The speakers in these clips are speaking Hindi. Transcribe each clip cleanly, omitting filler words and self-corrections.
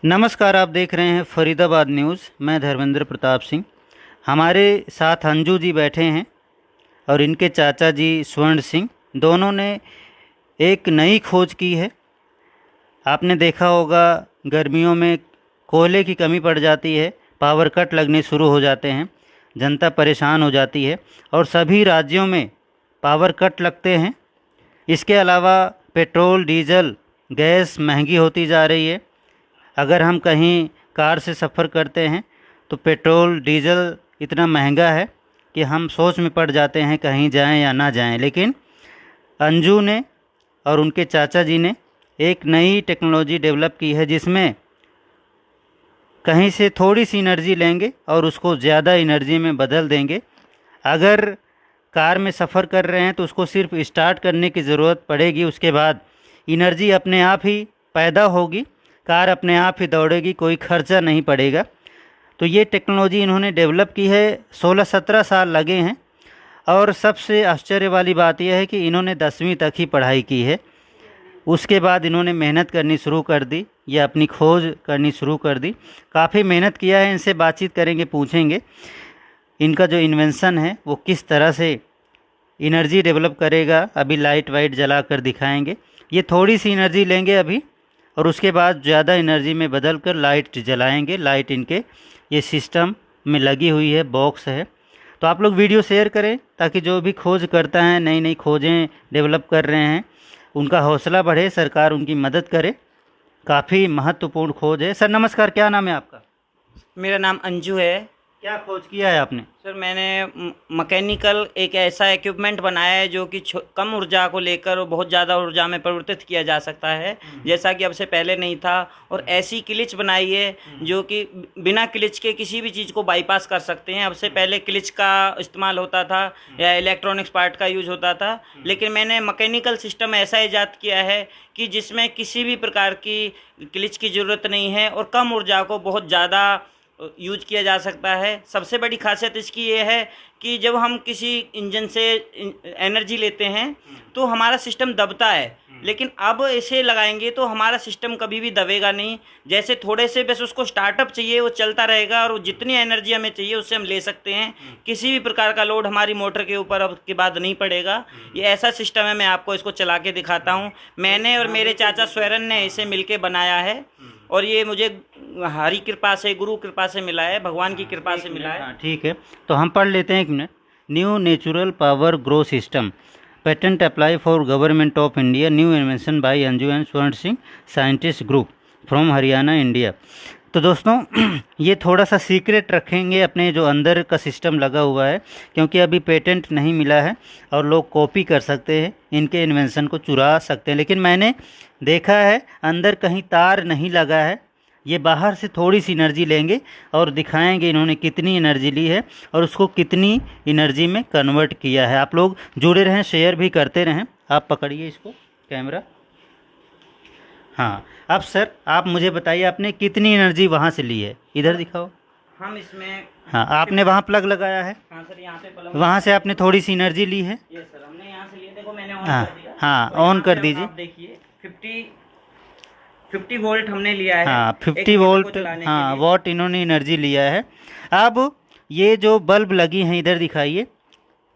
नमस्कार, आप देख रहे हैं फरीदाबाद न्यूज़। मैं धर्मेंद्र प्रताप सिंह। हमारे साथ अंजू जी बैठे हैं और इनके चाचा जी स्वर्ण सिंह। दोनों ने एक नई खोज की है। आपने देखा होगा गर्मियों में कोयले की कमी पड़ जाती है, पावर कट लगने शुरू हो जाते हैं, जनता परेशान हो जाती है और सभी राज्यों में पावर कट लगते हैं। इसके अलावा पेट्रोल, डीजल, गैस महंगी होती जा रही है। अगर हम कहीं कार से सफ़र करते हैं तो पेट्रोल डीजल इतना महंगा है कि हम सोच में पड़ जाते हैं कहीं जाएं या ना जाएं। लेकिन अंजू ने और उनके चाचा जी ने एक नई टेक्नोलॉजी डेवलप की है जिसमें कहीं से थोड़ी सी एनर्जी लेंगे और उसको ज़्यादा एनर्जी में बदल देंगे। अगर कार में सफ़र कर रहे हैं तो उसको सिर्फ स्टार्ट करने की ज़रूरत पड़ेगी, उसके बाद एनर्जी अपने आप ही पैदा होगी, कार अपने आप ही दौड़ेगी, कोई खर्चा नहीं पड़ेगा। तो ये टेक्नोलॉजी इन्होंने डेवलप की है, 16-17 साल लगे हैं। और सबसे आश्चर्य वाली बात यह है कि इन्होंने 10वीं तक ही पढ़ाई की है। उसके बाद इन्होंने मेहनत करनी शुरू कर दी, या अपनी खोज करनी शुरू कर दी। काफ़ी मेहनत किया है। इनसे बातचीत करेंगे, पूछेंगे इनका जो इन्वेंशन है वो किस तरह से एनर्जी डेवलप करेगा। अभी लाइट वाइट जला कर दिखाएँगे। ये थोड़ी सी एनर्जी लेंगे अभी और उसके बाद ज़्यादा एनर्जी में बदल कर लाइट जलाएंगे। लाइट इनके ये सिस्टम में लगी हुई है, बॉक्स है। तो आप लोग वीडियो शेयर करें ताकि जो भी खोज करता है, नई नई खोजें डेवलप कर रहे हैं, उनका हौसला बढ़े, सरकार उनकी मदद करे। काफ़ी महत्वपूर्ण खोज है। सर नमस्कार, क्या नाम है आपका? मेरा नाम अंजू है। क्या खोज किया है आपने? सर मैंने मैकेनिकल एक ऐसा इक्विपमेंट बनाया है जो कि कम ऊर्जा को लेकर और बहुत ज़्यादा ऊर्जा में परिवर्तित किया जा सकता है, जैसा कि अब से पहले नहीं था। और ऐसी क्लिच बनाई है जो कि बिना क्लिच के किसी भी चीज़ को बाईपास कर सकते हैं। अब से पहले क्लिच का इस्तेमाल होता था या इलेक्ट्रॉनिक्स पार्ट का यूज होता था, लेकिन मैंने मैकेनिकल सिस्टम ऐसा ईजाद किया है कि जिसमें किसी भी प्रकार की क्लिच की ज़रूरत नहीं है और कम ऊर्जा को बहुत ज़्यादा यूज किया जा सकता है। सबसे बड़ी खासियत इसकी ये है कि जब हम किसी इंजन से एनर्जी लेते हैं तो हमारा सिस्टम दबता है, लेकिन अब इसे लगाएंगे तो हमारा सिस्टम कभी भी दबेगा नहीं। जैसे थोड़े से बस उसको स्टार्टअप चाहिए, वो चलता रहेगा और जितनी एनर्जी हमें चाहिए उससे हम ले सकते हैं। किसी भी प्रकार का लोड हमारी मोटर के ऊपर अब के बाद नहीं पड़ेगा। ये ऐसा सिस्टम है, मैं आपको इसको चला के दिखाता हूँ। मैंने और मेरे चाचा स्वर्ण ने इसे मिलके बनाया है और ये मुझे हरी कृपा से, गुरु कृपा से मिला है, भगवान की कृपा से मिला है। ठीक है, तो हम पढ़ लेते हैं एक minute. New natural power grow system, patent apply for government of India, new invention by Anju and Swarn Singh scientist group from Haryana, India. तो दोस्तों ये थोड़ा सा सीक्रेट रखेंगे अपने जो अंदर का सिस्टम लगा हुआ है, क्योंकि अभी पेटेंट नहीं मिला है और लोग कॉपी कर सकते हैं, इनके इन्वेंशन को चुरा सकते हैं। लेकिन मैंने देखा है अंदर कहीं तार नहीं लगा है। ये बाहर से थोड़ी सी एनर्जी लेंगे और दिखाएंगे इन्होंने कितनी एनर्जी ली है और उसको कितनी एनर्जी में कन्वर्ट किया है। आप लोग जुड़े रहें, शेयर भी करते रहें। आप पकड़िए इसको, कैमरा। हाँ, अब सर आप मुझे बताइए आपने कितनी एनर्जी वहाँ से ली है, इधर दिखाओ। हम इसमें, हाँ, आपने वहाँ प्लग लगाया है। हाँ सर, यहाँ पे प्लग, वहाँ से आपने थोड़ी सी एनर्जी ली है। ये सर हमने यहाँ से लिए, देखो मैंने ऑन हाँ कर दिया। हाँ, और ऑन यहाँ कर पे दीजिए। आप देखिए 50 वोल्ट हमने लिया है। हाँ, 50 एक मोटर को वोल्ट, चलाने के हाँ, लिए। वॉट इन्होंने एनर्जी लिया है। अब ये जो बल्ब लगी हैं, इधर दिखाइए,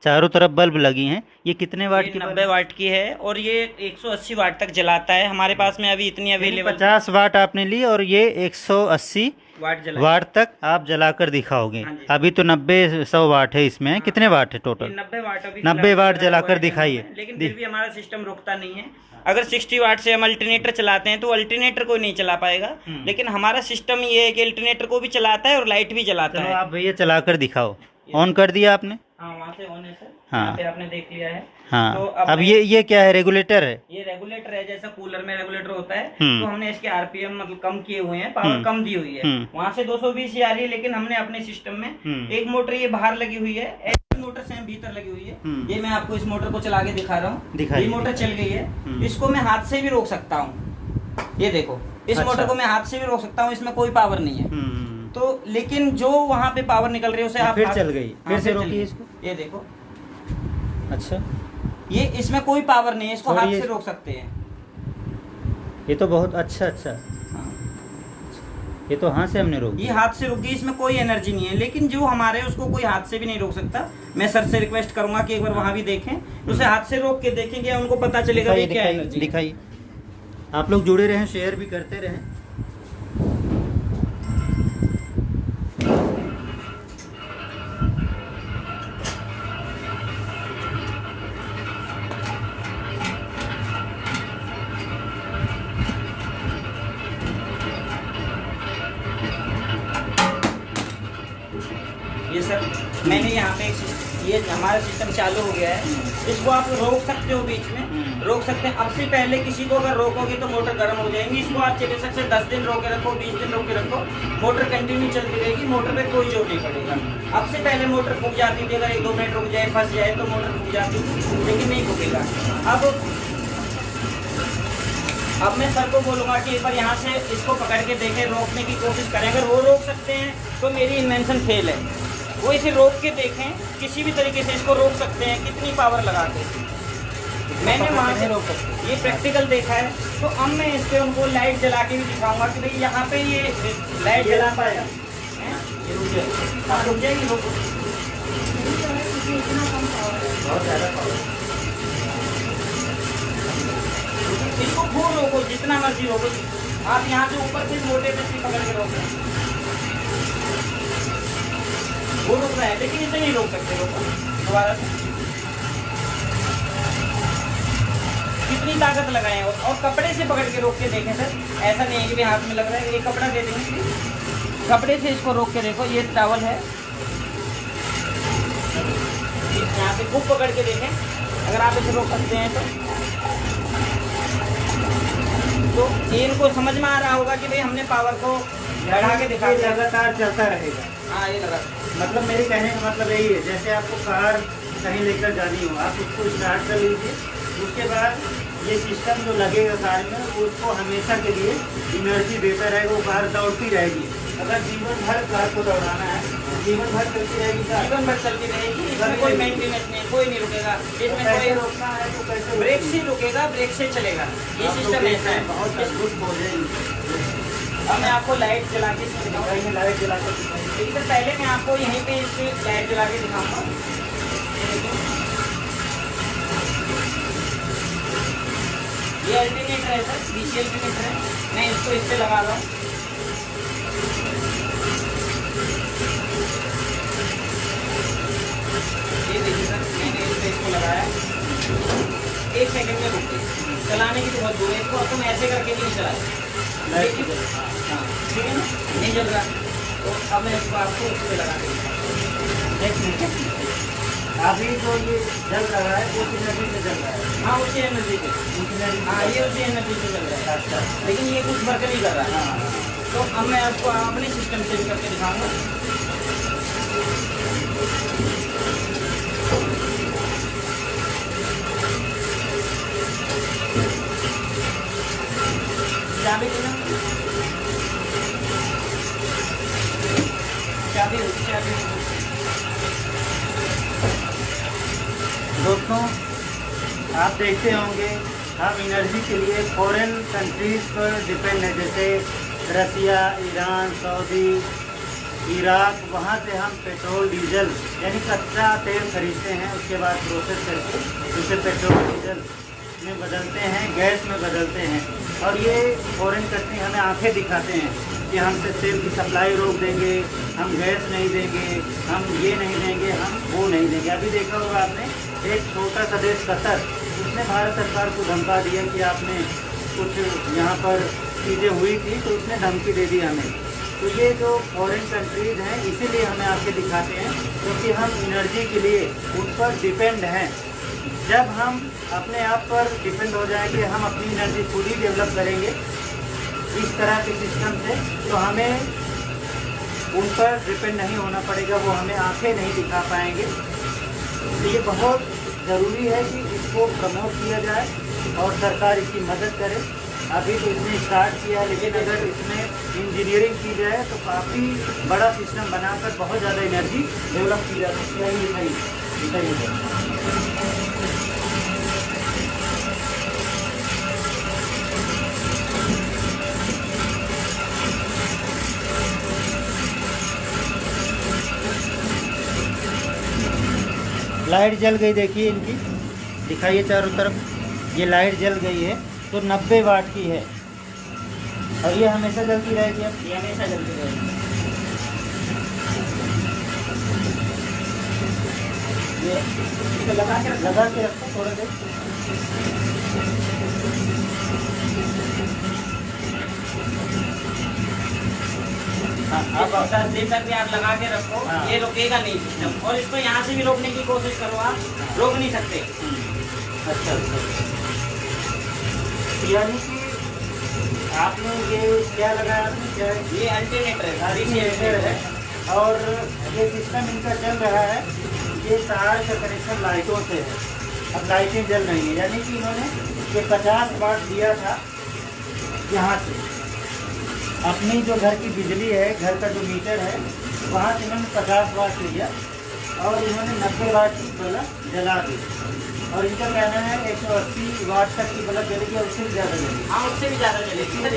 चारों तरफ बल्ब लगी हैं, ये कितने वाट ये की? 90 वाट की है और ये 180 वाट तक जलाता है। हमारे पास में अभी इतनी अवेलेबल 50 वाट आपने ली और ये 180 वाट तक आप जलाकर दिखाओगे। हाँ जी। अभी तो 90-100 वाट है इसमें। कितने वाट है टोटल? 90 वाट अभी 90 वाट जलाकर दिखाइए। लेकिन फिर भी हमारा सिस्टम रुकता नहीं है। अगर 60 वाट से हम अल्टरनेटर चलाते हैं तो अल्टरनेटर को नहीं चला पाएगा, लेकिन हमारा सिस्टम ये है कि अल्टरनेटर को भी चलाता है और लाइट भी जलाता चलो है। आप भैया चलाकर दिखाओ। ऑन कर दिया आपने? हाँ, वहाँ से ऑन है सर। हाँ। यहाँ पे आपने देख लिया है। हाँ, तो अब ये क्या है? रेगुलेटर है? ये रेगुलेटर है, जैसा कूलर में रेगुलेटर होता है। हम्म। तो हमने इसके आरपीएम मतलब कम किए हुए हैं, पावर कम दी हुई है। वहाँ से 220 ही आ रही है, लेकिन हमने अपने सिस्टम में एक मोटर ये बाहर लगी हुई है, एक मोटर से भीतर लगी हुई है। ये मैं आपको इस मोटर को चला के दिखा रहा हूँ। ये मोटर चल गई है, इसको मैं हाथ से भी रोक सकता हूँ। ये देखो, इस मोटर को मैं हाथ से भी रोक सकता हूँ, इसमें कोई पावर नहीं है। तो लेकिन जो वहाँ पे पावर निकल रही है उसे आप फिर चल गई। फिर से रोकिए इसको। ये देखो, अच्छा, ये इसमें कोई पावर नहीं है, इसको हाथ से रोक सकते हैं। ये तो बहुत अच्छा। ये तो हाथ से हमने रोक ये दिया। हाथ से रुक गई, इसमें कोई एनर्जी नहीं है, लेकिन जो हमारे उसको कोई हाथ से भी नहीं रोक सकता। मैं सर से रिक्वेस्ट करूंगा कि एक बार वहां भी देखें, उसे हाथ से रोक के देखेंगे, उनको पता चलेगा कि क्या एनर्जी। दिखाइए, आप लोग जुड़े रहें, शेयर भी करते रहें। ये सर मैंने यहाँ पे ये हमारा सिस्टम चालू हो गया है, इसको आप रोक सकते हो, बीच में रोक सकते हैं। अब से पहले किसी को अगर रोकोगे तो मोटर गर्म हो जाएंगी। इसको आप चिकित्सक से 10 दिन रोके रखो, 20 दिन रोके रखो, मोटर कंटिन्यू चलती रहेगी, मोटर पे कोई जोर नहीं पड़ेगा। अब से पहले मोटर फूक जाती थी, अगर 1-2 मिनट रुक जाए, फंस जाए तो मोटर फूक जाती थी, लेकिन नहीं फूकेगा। अब मैं सर को बोलूँगा कि एक बार यहाँ से इसको पकड़ के देखें, रोकने की कोशिश करें। अगर वो रोक सकते हैं तो मेरी इन्वेंशन फेल है। वो इसे रोक के देखें, किसी भी तरीके से इसको रोक सकते हैं, कितनी पावर लगा के। मैंने वहाँ से रोक सकते, ये प्रैक्टिकल देखा है। तो अब मैं इस पर उनको लाइट जला के भी दिखाऊंगा कि भाई यहाँ पे ये लाइट जला पाएगा। रुक जाएगी, रोको। बहुत ज़्यादा पावर, इसको खूब रोको, जितना मर्जी रोको। आप यहाँ से ऊपर से मोटे पे पकड़ के रोको, वो रुक रहा है, लेकिन इसे नहीं रोक सकते। रोको दोबारा से, कितनी ताकत लगाए और कपड़े से पकड़ के रोक के देखें सर। ऐसा नहीं है कि भी हाथ में लग रहा है। ये कपड़ा दे देंगे, कपड़े से इसको रोक के देखो। ये टॉवल है, यहाँ से खूब पकड़ के देखें, अगर आप इसे रोक सकते हैं तो इनको समझ में आ रहा होगा कि भाई हमने पावर को बढ़ा के दिखा दिया। लगातार चलता रहेगा। हाँ, ये लगा। मतलब मेरे कहने का मतलब यही है, जैसे आपको कार कहीं लेकर जानी हो, आप उसको स्टार्ट कर लीजिए, उसके बाद ये सिस्टम जो लगेगा कार में, उसको हमेशा के लिए इनर्जी देता रहेगा, वो कार दौड़ती रहेगी। अगर जीवन भर कार को दौड़ाना है, जीवन भर चलती रहेगी कार, जीवन भर चलती रहेगी, इसमें कोई मेंटेनेंस नहीं, कोई नहीं रुकेगा। इसमें कोई रोकना है तो कैसे, ब्रेक से रुकेगा, ब्रेक से चलेगा। ये सिस्टम ऐसा है। बहुत मजबूत हो जाएगी। अब मैं आपको लाइट जला के दिखाऊंगा। लाइट जला कर दिखाइए। लेकिन सर पहले मैं आपको यहीं पे इसकी लाइट जला के दिखाऊंगा। ये अल्टरनेटर है सर, डीसी अल्टरनेटर है। मैं इसको इससे लगा रहा हूँ। ये देखिए सर, मैंने इस पे इसको लगाया, 1 सेकंड में रुक गई। चलाने की तो बहुत दूर है, इसको तुम ऐसे करके नहीं चलाते। हाँ, ठीक है ना, नहीं जल रहा। तो अब मैं इसको आपको उस पर लगा देंगे। एक मिनट, अभी जो ये जल रहा है वो एनर्जी से जल रहा है। हाँ, उसी एनर्जी से। हाँ, ये उसी एनर्जी से चल रहा है। अच्छा, लेकिन ये कुछ वर्क नहीं कर रहा है। हाँ, तो अब मैं आपको अपने सिस्टम से भी करके दिखाऊंगा। चाबी देना, चाबी दोस्तों आप देखते होंगे हम एनर्जी के लिए फॉरेन कंट्रीज़ पर डिपेंड है, जैसे रसिया, ईरान, सऊदी, इराक। वहाँ से हम पेट्रोल डीजल यानी कच्चा तेल खरीदते हैं, उसके बाद प्रोसेस करके उसे पेट्रोल डीजल में बदलते हैं, गैस में बदलते हैं। और ये फॉरेन कंट्री हमें आंखें दिखाते हैं कि हमसे तेल की सप्लाई रोक देंगे, हम गैस नहीं देंगे, हम ये नहीं देंगे, हम वो नहीं देंगे। अभी देखा होगा आपने, एक छोटा सा देश कतर, उसने भारत सरकार को धमका दिया कि आपने कुछ यहाँ पर चीज़ें हुई थी तो उसने धमकी दे दी हमें। तो ये जो फॉरेन कंट्रीज़ हैं इसीलिए हमें आके दिखाते हैं क्योंकि हम एनर्जी के लिए उन पर डिपेंड हैं। जब हम अपने आप पर डिपेंड हो जाएंगे, हम अपनी एनर्जी खुद ही डेवलप करेंगे इस तरह के सिस्टम से, तो हमें उन पर डिपेंड नहीं होना पड़ेगा, वो हमें आंखें नहीं दिखा पाएंगे। तो ये बहुत ज़रूरी है कि इसको प्रमोट किया जाए और सरकार इसकी मदद करे। अभी तो इसने स्टार्ट किया है, लेकिन अगर इसमें इंजीनियरिंग की जाए तो काफ़ी बड़ा सिस्टम बनाकर बहुत ज़्यादा एनर्जी डेवलप की जा सकती है। ये बताइए। लाइट जल गई, देखिए इनकी, दिखाइए चारों तरफ, ये लाइट जल गई है। तो 90 वाट की है और ये हमेशा जलती रहेगी। अब ये हमेशा जलती रहेगी। ये इसको लगा के रखो थोड़ा देर। हाँ, आप 10 दिन तक भी आप लगा के रखो, हाँ। ये रुकेगा नहीं सिस्टम। और इसको यहाँ से भी रोकने की कोशिश करो, आप रोक नहीं सकते। अच्छा अच्छा। यानी कि आपने ये क्या लगाया, आपने क्या है? ये अल्टरनेटर है, अल्टरनेटर है और ये सिस्टम इनका चल रहा है। ये तार का कनेक्शन लाइटों से है, अब लाइटें जल रही हैं। यानी कि इन्होंने ये 50 वाट दिया था यहाँ से, अपनी जो घर की बिजली है, घर का जो मीटर है, वहाँ से इन्होंने 50 वाट लिया और इन्होंने 90 वाट की बल्ब जला दी। और इनका कहना है 180 वाट तक की बल्ब जलेगी और उससे भी ज़्यादा जलेगी। हाँ, उससे भी ज़्यादा चलेगी सर।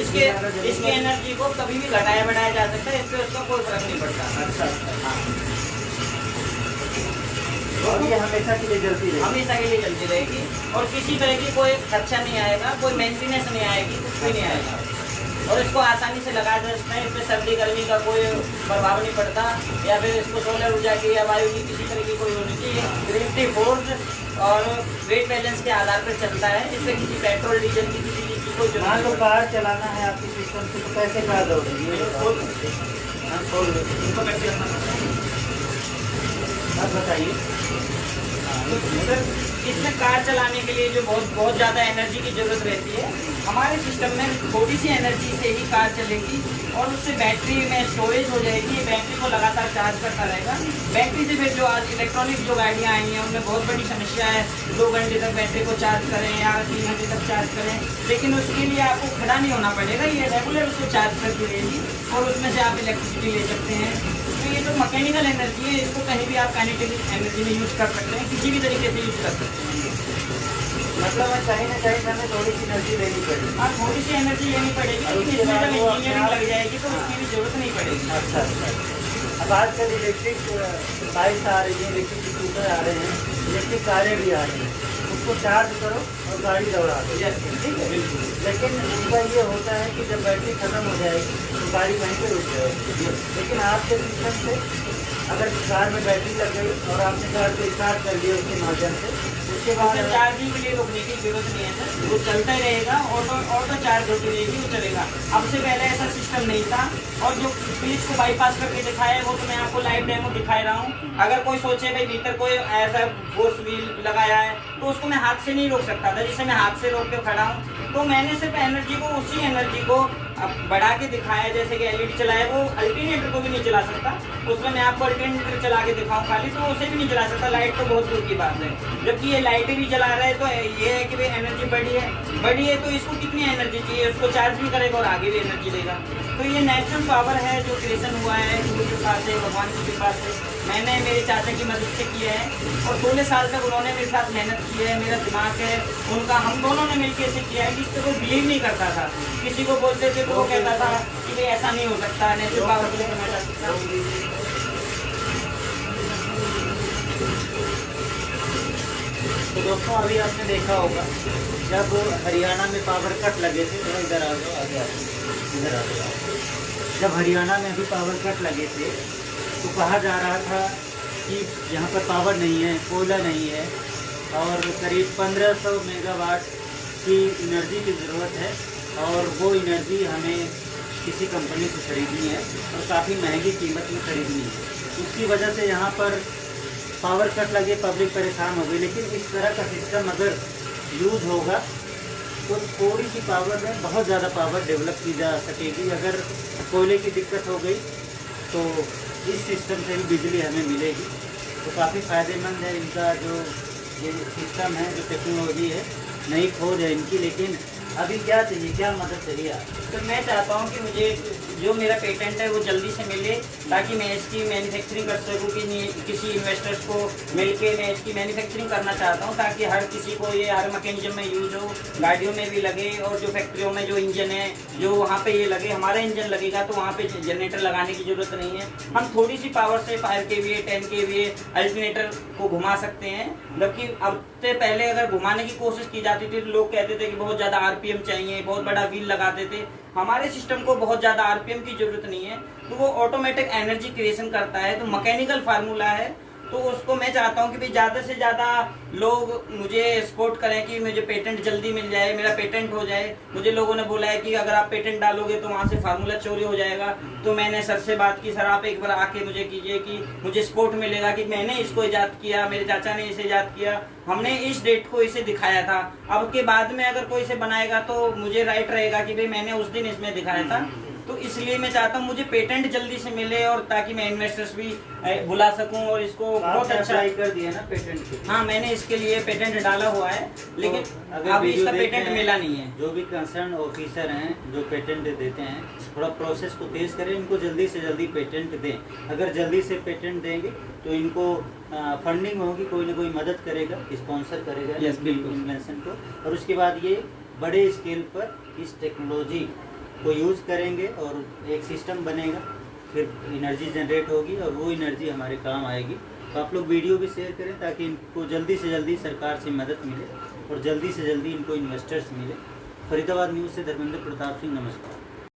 इसके एनर्जी को कभी भी घटाया बढ़ाया जा सकता है, इससे उसका कोई फर्क नहीं पड़ता। अच्छा अच्छा। हाँ, और ये हमेशा के लिए जलती रहेगी। हमेशा के लिए चलती रहेगी और किसी तरह की कोई खर्चा नहीं आएगा, कोई मेंटेनेंस नहीं आएगी, कुछ भी नहीं आएगा। और इसको आसानी से लगाया जा सकता है, इसमें सर्दी गर्मी का कोई प्रभाव नहीं पड़ता, या फिर इसको सोलर ऊर्जा की या वायु की किसी तरह की कोई होनी चाहिए। ग्रेविटी फोर्स और वेट बैलेंस के आधार पर चलता है। इसमें किसी पेट्रोल डीजल की किसी चीज़ की कोई मान लो जरूरत कार चलाना है आपकी सिस्टम से, तो कैसे कार दौड़ेगी? नहीं। खोल दो, इसको कैसे रखना पड़ता है? आप बताइए। सर, इसमें कार चलाने के लिए जो बहुत ज़्यादा एनर्जी की ज़रूरत रहती है, हमारे सिस्टम में थोड़ी सी एनर्जी से ही कार चलेगी और उससे बैटरी में स्टोरेज हो जाएगी। ये बैटरी को लगातार चार्ज करता रहेगा। बैटरी से फिर जो आज इलेक्ट्रॉनिक जो गाड़ियाँ आई हैं, उनमें बहुत बड़ी समस्या है, 2 घंटे तक बैटरी को चार्ज करें या 3 घंटे तक चार्ज करें। लेकिन उसके लिए आपको खड़ा नहीं होना पड़ेगा, ये रेगुलर उसको चार्ज करती रहेगी और उसमें से आप इलेक्ट्रिसिटी ले सकते हैं। तो ये जो मैकेनिकल एनर्जी है, इसको कहीं भी आप काइनेटिक एनर्जी में यूज़ कर सकते हैं, किसी भी तरीके से यूज़ कर सकते हैं। मतलब कहीं ना कहीं हमें थोड़ी सी एनर्जी लेनी पड़ेगी। हाँ, थोड़ी सी एनर्जी लेनी पड़ेगी, लेकिन इसमें जब इंजीनियरिंग लग जाएगी तो उसकी भी जरूरत नहीं पड़ेगी। अच्छा अच्छा। अब आजकल इलेक्ट्रिक बाइक्स आ रही हैं, इलेक्ट्रिक स्कूटर आ रहे हैं, इलेक्ट्रिक कारें भी आ रही हैं, उसको चार्ज करो और गाड़ी दौड़ा दो, ठीक है। लेकिन उनका ये होता है कि जब बैटरी ख़त्म हो जाएगी तो गाड़ी वहीं पर रुक जाएगी। लेकिन आपके सिस्टम से अगर कार में बैटरी लग गई और आपने कार को स्टार्ट कर दिया उसके माध्यम से, उसके बाद चार्जिंग के लिए रोकने की जरूरत नहीं है सर, वो चलता ही रहेगा, ऑटो चार्ज होती रहेगी, वो चलेगा। अब से पहले ऐसा सिस्टम नहीं था और जो स्पीड को बाईपास करके दिखाया है वो तो मैं आपको लाइव डेमो दिखा रहा हूँ। अगर कोई सोचे भाई भीतर कोई ऐसा फोर्स व्हील लगाया है तो उसको मैं हाथ से नहीं रोक सकता था, जिसे मैं हाथ से रोक के खड़ा हूँ। तो मैंने सिर्फ एनर्जी को, उसी एनर्जी को अब बढ़ा के दिखाया, जैसे कि एलईडी चलाया, वो अल्टरनेटर को भी नहीं चला सकता। उसमें मैं आपको अल्टरनेटर चला के दिखाऊं खाली, तो उसे भी नहीं चला सकता, लाइट तो बहुत दूर की बात है। जबकि ये लाइटें भी जला रहा है तो ये है कि भाई एनर्जी बढ़ी है तो इसको कितनी एनर्जी चाहिए, उसको चार्ज भी करेगा और आगे भी एनर्जी देगा। तो ये नेचुरल पावर है जो क्रिएशन हुआ है गुरु के पास से, भगवान की कृपा से। मैंने मेरे चाचा की मदद से किया है और 16 साल तक उन्होंने मेरे साथ मेहनत की है। मेरा दिमाग है उनका, हम दोनों ने मिलकर इसे किया है। कि इससे कोई बिलीव नहीं करता था, किसी को बोलते थे तो वो कहता था कि भाई ऐसा नहीं हो सकता, नेचुरल पावर के लिए मैं जा सकता हूँ। तो दोस्तों अभी आपने देखा होगा जब हरियाणा में पावर कट लगे थे, तो इधर आ जाओ, आगे आ जाओ, इधर आ जाओ। जब हरियाणा में भी पावर कट लगे थे तो कहा जा रहा था कि यहाँ पर पावर नहीं है, कोयला नहीं है और करीब 1500 मेगावाट की एनर्जी की ज़रूरत है और वो एनर्जी हमें किसी कंपनी से खरीदनी है और काफ़ी महंगी कीमत में खरीदनी है। उसकी वजह से यहाँ पर पावर कट लगे, पब्लिक परेशान हो गई। लेकिन इस तरह का सिस्टम अगर यूज़ होगा तो थोड़ी सी पावर में बहुत ज़्यादा पावर डेवलप की जा सकेगी। अगर कोयले की दिक्कत हो गई तो इस सिस्टम से भी बिजली हमें मिलेगी, तो काफ़ी फ़ायदेमंद है इनका जो ये सिस्टम है, जो टेक्नोलॉजी है, नई खोज है इनकी। लेकिन अभी क्या चाहिए, क्या मदद चाहिए आप? तो मैं चाहता हूँ कि मुझे जो मेरा पेटेंट है वो जल्दी से मिले, ताकि मैं इसकी मैन्युफैक्चरिंग कर सकूँ कि किसी इन्वेस्टर्स को मिलके मैं इसकी मैन्युफैक्चरिंग करना चाहता हूँ, ताकि हर किसी को ये हर मैकेनिज्म में यूज हो, गाड़ियों में भी लगे, और जो फैक्ट्रियों में जो इंजन है जो वहाँ पे ये लगे, हमारा इंजन लगेगा तो वहाँ पे जनरेटर लगाने की ज़रूरत नहीं है। हम थोड़ी सी पावर से 5 kVA 10 kVA अल्टरनेटर को घुमा सकते हैं, जबकि अब से पहले अगर घुमाने की कोशिश की जाती थी तो लोग कहते थे कि बहुत ज़्यादा RPM चाहिए, बहुत बड़ा व्हील लगाते थे। हमारे सिस्टम को बहुत ज़्यादा RPM की ज़रूरत नहीं है, तो वो ऑटोमेटिक एनर्जी क्रिएशन करता है, तो मैकेनिकल फार्मूला है। तो उसको मैं चाहता हूँ कि भाई ज़्यादा से ज़्यादा लोग मुझे सपोर्ट करें कि मुझे पेटेंट जल्दी मिल जाए, मेरा पेटेंट हो जाए। मुझे लोगों ने बोला है कि अगर आप पेटेंट डालोगे तो वहाँ से फार्मूला चोरी हो जाएगा। तो मैंने सर से बात की, सर आप एक बार आके मुझे कीजिए कि मुझे सपोर्ट मिलेगा कि मैंने इसको ईजाद किया, मेरे चाचा ने इसे ईजाद किया, हमने इस डेट को इसे दिखाया था। अब के बाद में अगर कोई इसे बनाएगा तो मुझे राइट रहेगा कि भाई मैंने उस दिन इसमें दिखाया था। तो इसलिए मैं चाहता हूँ मुझे पेटेंट जल्दी से मिले, और ताकि मैं इन्वेस्टर्स भी बुला सकूं, और इसको बहुत अच्छा अप्लाई कर दिया ना पेटेंट के। हाँ, मैंने इसके लिए पेटेंट डाला हुआ है, लेकिन अगर अभी इसका वीडियो पेटेंट देखें, मिला नहीं है। जो भी कंसर्न ऑफिसर हैं जो पेटेंट देते हैं, थोड़ा प्रोसेस को तेज़ करें, इनको जल्दी से जल्दी पेटेंट दें। अगर जल्दी से पेटेंट देंगे तो इनको फंडिंग होगी, कोई ना कोई मदद करेगा, स्पॉन्सर करेगा इन्वेंशन को, और उसके बाद ये बड़े स्केल पर इस टेक्नोलॉजी को यूज़ करेंगे और एक सिस्टम बनेगा, फिर एनर्जी जनरेट होगी और वो एनर्जी हमारे काम आएगी। तो आप लोग वीडियो भी शेयर करें ताकि इनको जल्दी से जल्दी सरकार से मदद मिले और जल्दी से जल्दी इनको इन्वेस्टर्स मिले। फरीदाबाद न्यूज़ से धर्मेंद्र प्रताप सिंह, नमस्कार।